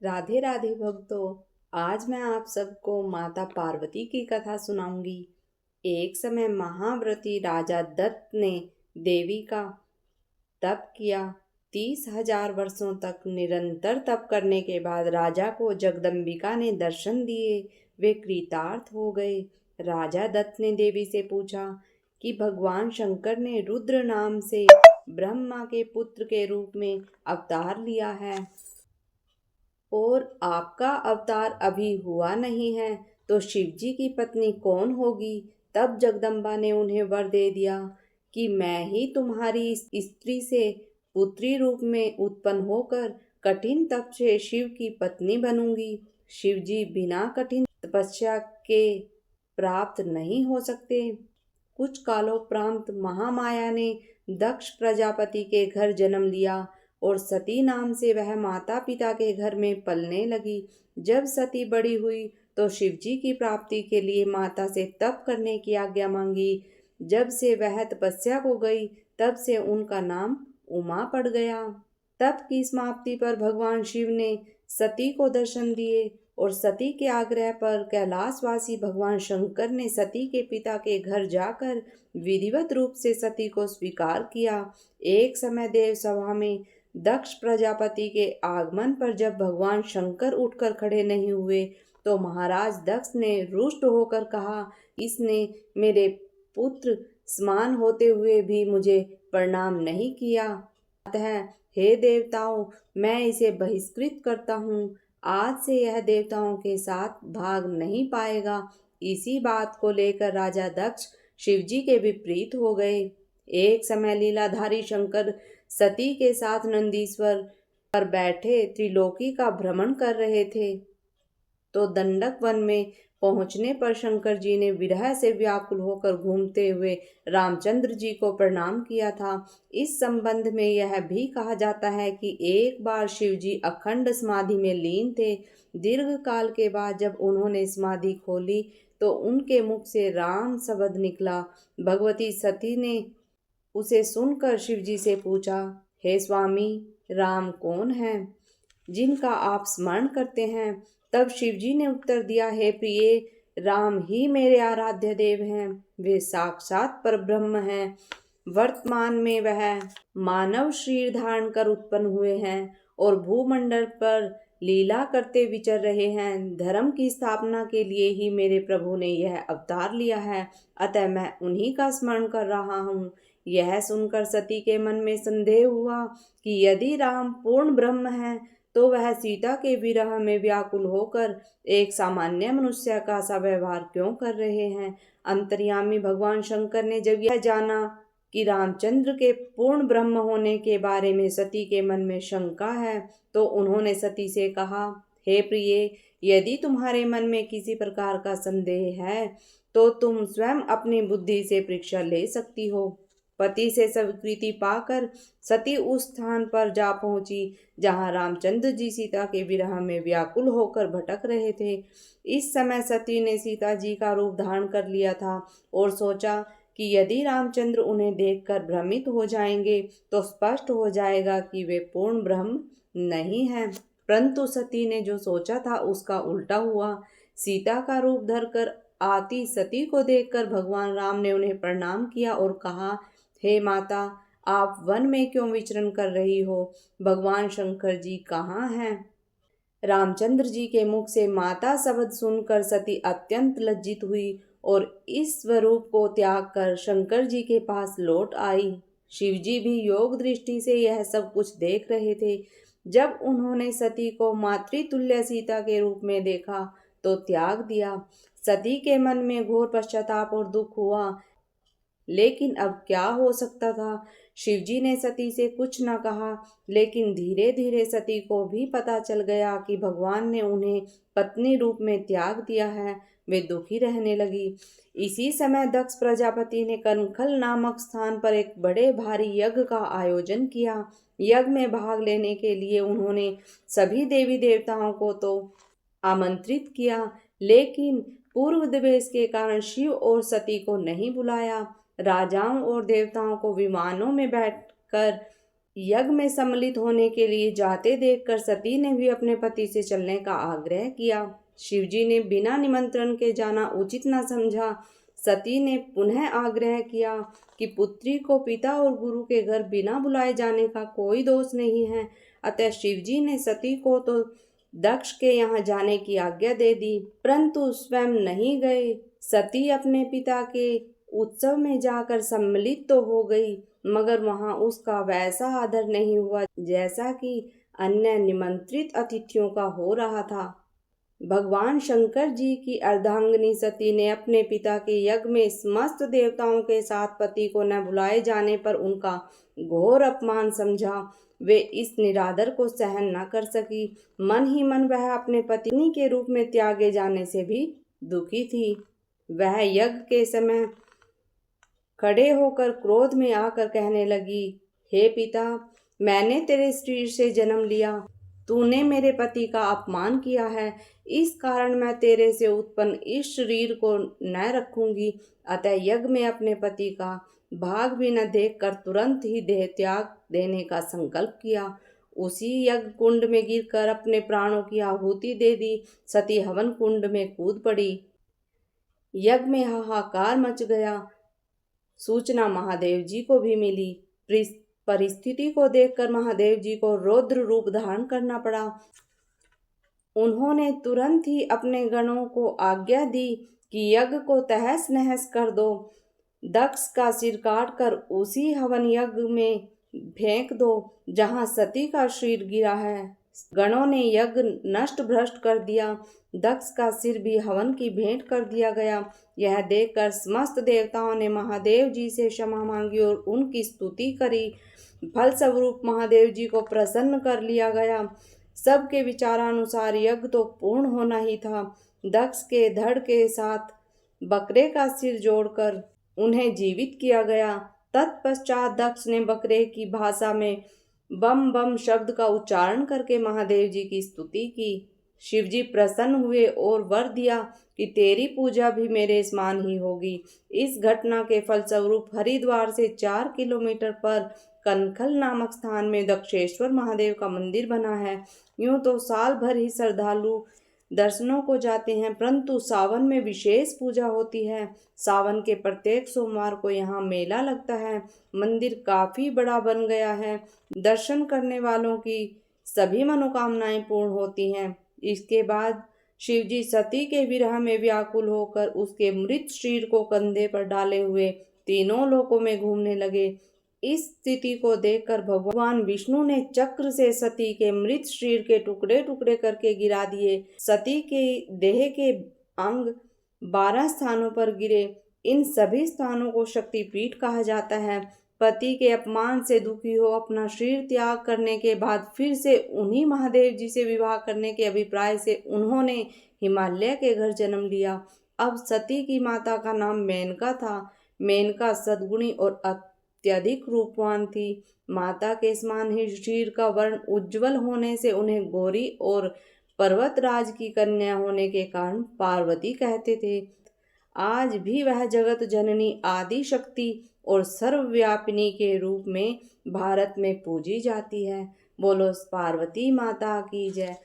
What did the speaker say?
राधे राधे भक्तों। आज मैं आप सबको माता पार्वती की कथा सुनाऊंगी। एक समय महाव्रती राजा दत्त ने देवी का तप किया। 30,000 वर्षों तक निरंतर तप करने के बाद राजा को जगदम्बिका ने दर्शन दिए। वे कृतार्थ हो गए। राजा दत्त ने देवी से पूछा कि भगवान शंकर ने रुद्र नाम से ब्रह्मा के पुत्र के रूप में अवतार लिया है और आपका अवतार अभी हुआ नहीं है, तो शिवजी की पत्नी कौन होगी? तब जगदम्बा ने उन्हें वर दे दिया कि मैं ही तुम्हारी इस स्त्री से पुत्री रूप में उत्पन्न होकर कठिन तप से शिव की पत्नी बनूंगी। शिवजी बिना कठिन तपस्या के प्राप्त नहीं हो सकते। कुछ कालोपरांत महामाया ने दक्ष प्रजापति के घर जन्म लिया और सती नाम से वह माता पिता के घर में पलने लगी। जब सती बड़ी हुई तो शिवजी की प्राप्ति के लिए माता से तप करने की आज्ञा मांगी। जब से वह तपस्या को गई तब से उनका नाम उमा पड़ गया। तप की समाप्ति पर भगवान शिव ने सती को दर्शन दिए और सती के आग्रह पर कैलाशवासी भगवान शंकर ने सती के पिता के घर जाकर विधिवत रूप से सती को स्वीकार किया। एक समय देव सभा में दक्ष प्रजापति के आगमन पर जब भगवान शंकर उठकर खड़े नहीं हुए तो महाराज दक्ष ने रुष्ट होकर कहा, इसने मेरे पुत्र समान होते हुए भी मुझे प्रणाम नहीं किया। अतः हे देवताओं, मैं इसे बहिष्कृत करता हूँ। आज से यह देवताओं के साथ भाग नहीं पाएगा। इसी बात को लेकर राजा दक्ष शिवजी के विपरीत हो गए। एक समय लीलाधारी शंकर सती के साथ नंदीश्वर पर बैठे त्रिलोकी का भ्रमण कर रहे थे, तो दंडक वन में पहुंचने पर शंकर जी ने विरह से व्याकुल होकर घूमते हुए रामचंद्र जी को प्रणाम किया था। इस संबंध में यह भी कहा जाता है कि एक बार शिव जी अखंड समाधि में लीन थे। दीर्घ काल के बाद जब उन्होंने समाधि खोली तो उनके मुख से राम शब्द निकला। भगवती सती ने उसे सुनकर शिवजी से पूछा, हे स्वामी, राम कौन है जिनका आप स्मरण करते हैं? तब शिवजी ने उत्तर दिया, हे प्रिय, राम ही मेरे आराध्य देव हैं। वे साक्षात परब्रह्म हैं। वर्तमान में वह मानव शरीर धारण कर उत्पन्न हुए हैं और भूमंडल पर लीला करते विचर रहे हैं। धर्म की स्थापना के लिए ही मेरे प्रभु ने यह अवतार लिया है, अतः मैं उन्हीं का स्मरण कर रहा हूँ। यह सुनकर सती के मन में संदेह हुआ कि यदि राम पूर्ण ब्रह्म है तो वह सीता के विरह में व्याकुल होकर एक सामान्य मनुष्य का सा व्यवहार क्यों कर रहे हैं। अंतर्यामी भगवान शंकर ने जब यह जाना कि रामचंद्र के पूर्ण ब्रह्म होने के बारे में सती के मन में शंका है, तो उन्होंने सती से कहा, हे प्रिय, यदि तुम्हारे मन में किसी प्रकार का संदेह है तो तुम स्वयं अपनी बुद्धि से परीक्षा ले सकती हो। पति से स्वीकृति पाकर सती उस स्थान पर जा पहुंची जहां रामचंद्र जी सीता के विरह में व्याकुल होकर भटक रहे थे। इस समय सती ने सीता जी का रूप धारण कर लिया था और सोचा कि यदि रामचंद्र उन्हें देखकर भ्रमित हो जाएंगे तो स्पष्ट हो जाएगा कि वे पूर्ण ब्रह्म नहीं हैं। परंतु सती ने जो सोचा था उसका उल्टा हुआ। सीता का रूप धरकर आती सती को देखकर भगवान राम ने उन्हें प्रणाम किया और कहा, हे माता, आप वन में क्यों विचरण कर रही हो? भगवान शंकर जी कहाँ हैं? रामचंद्र जी के मुख से माता शब्द सुनकर सती अत्यंत लज्जित हुई और इस स्वरूप को त्याग कर शंकर जी के पास लौट आई। शिव जी भी योग दृष्टि से यह सब कुछ देख रहे थे। जब उन्होंने सती को मातृतुल्य सीता के रूप में देखा तो त्याग दिया। सती के मन में घोर पश्चाताप और दुख हुआ, लेकिन अब क्या हो सकता था। शिवजी ने सती से कुछ न कहा, लेकिन धीरे धीरे सती को भी पता चल गया कि भगवान ने उन्हें पत्नी रूप में त्याग दिया है। वे दुखी रहने लगी। इसी समय दक्ष प्रजापति ने कनखल नामक स्थान पर एक बड़े भारी यज्ञ का आयोजन किया। यज्ञ में भाग लेने के लिए उन्होंने सभी देवी देवताओं को तो आमंत्रित किया, लेकिन पूर्व द्वेष के कारण शिव और सती को नहीं बुलाया। राजाओं और देवताओं को विमानों में बैठकर यज्ञ में सम्मिलित होने के लिए जाते देखकर सती ने भी अपने पति से चलने का आग्रह किया। शिवजी ने बिना निमंत्रण के जाना उचित न समझा। सती ने पुनः आग्रह किया कि पुत्री को पिता और गुरु के घर बिना बुलाए जाने का कोई दोष नहीं है। अतः शिवजी ने सती को तो दक्ष के यहाँ जाने की आज्ञा दे दी, परंतु स्वयं नहीं गए। सती अपने पिता के उत्सव में जाकर सम्मिलित तो हो गई, मगर वहां उसका वैसा आदर नहीं हुआ जैसा कि अन्य निमंत्रित अतिथियों का हो रहा था। भगवान शंकर जी की अर्धांगिनी सती ने अपने पिता के यज्ञ में समस्त देवताओं के साथ पति को न बुलाए जाने पर उनका घोर अपमान समझा। वे इस निरादर को सहन न कर सकी। मन ही मन वह अपने पत्नी के रूप में त्यागे जाने से भी दुखी थी। वह यज्ञ के समय खड़े होकर क्रोध में आकर कहने लगी, हे पिता, मैंने तेरे शरीर से जन्म लिया, तूने मेरे पति का अपमान किया है, इस कारण मैं तेरे से उत्पन्न इस शरीर को न रखूंगी। अतः यज्ञ में अपने पति का भाग भी न देखकर तुरंत ही देह त्याग देने का संकल्प किया। उसी यज्ञ कुंड में गिरकर अपने प्राणों की आहुति दे दी। सती हवन कुंड में कूद पड़ी। यज्ञ में हाहाकार मच गया। सूचना महादेव जी को भी मिली। परिस्थिति को देखकर महादेव जी को रौद्र रूप धारण करना पड़ा। उन्होंने तुरंत ही अपने गणों को आज्ञा दी कि यज्ञ को तहस नहस कर दो। दक्ष का सिर काटकर उसी हवन यज्ञ में फेंक दो जहां सती का शरीर गिरा है। गणों ने यज्ञ नष्ट भ्रष्ट कर दिया। दक्ष का सिर भी हवन की भेंट कर दिया गया। यह देखकर समस्त देवताओं ने महादेव जी से क्षमा मांगी और उनकी स्तुति करी। फलस्वरूप महादेव जी को प्रसन्न कर लिया गया। सबके विचारानुसार यज्ञ तो पूर्ण होना ही था। दक्ष के धड़ के साथ बकरे का सिर जोड़कर उन्हें जीवित किया गया। तत्पश्चात दक्ष ने बकरे की भाषा में बम बम शब्द का उच्चारण करके महादेव जी की स्तुति की। शिवजी प्रसन्न हुए और वर दिया कि तेरी पूजा भी मेरे समान ही होगी। इस घटना के फलस्वरूप हरिद्वार से 4 किलोमीटर पर कनखल नामक स्थान में दक्षेश्वर महादेव का मंदिर बना है। यूं तो साल भर ही श्रद्धालु दर्शनों को जाते हैं, परंतु सावन में विशेष पूजा होती है। सावन के प्रत्येक सोमवार को यहाँ मेला लगता है। मंदिर काफी बड़ा बन गया है। दर्शन करने वालों की सभी मनोकामनाएं पूर्ण होती हैं। इसके बाद शिवजी सती के विरह में व्याकुल होकर उसके मृत शरीर को कंधे पर डाले हुए तीनों लोकों में घूमने लगे। इस स्थिति को देखकर भगवान विष्णु ने चक्र से सती के मृत शरीर के टुकड़े टुकड़े करके गिरा दिए। सती के देह के अंग 12 स्थानों पर गिरे। इन सभी स्थानों को शक्तिपीठ कहा जाता है। पति के अपमान से दुखी हो अपना शरीर त्याग करने के बाद फिर से उन्हीं महादेव जी से विवाह करने के अभिप्राय से उन्होंने हिमालय के घर जन्म लिया। अब सती की माता का नाम मेनका था। मेनका सद्गुणी और अत्यधिक रूपवान थी। माता के समान ही शरीर का वर्ण उज्जवल होने से उन्हें गौरी और पर्वतराज की कन्या होने के कारण पार्वती कहते थे। आज भी वह जगत जननी आदि शक्ति और सर्वव्यापिनी के रूप में भारत में पूजी जाती है। बोलो पार्वती माता की जय।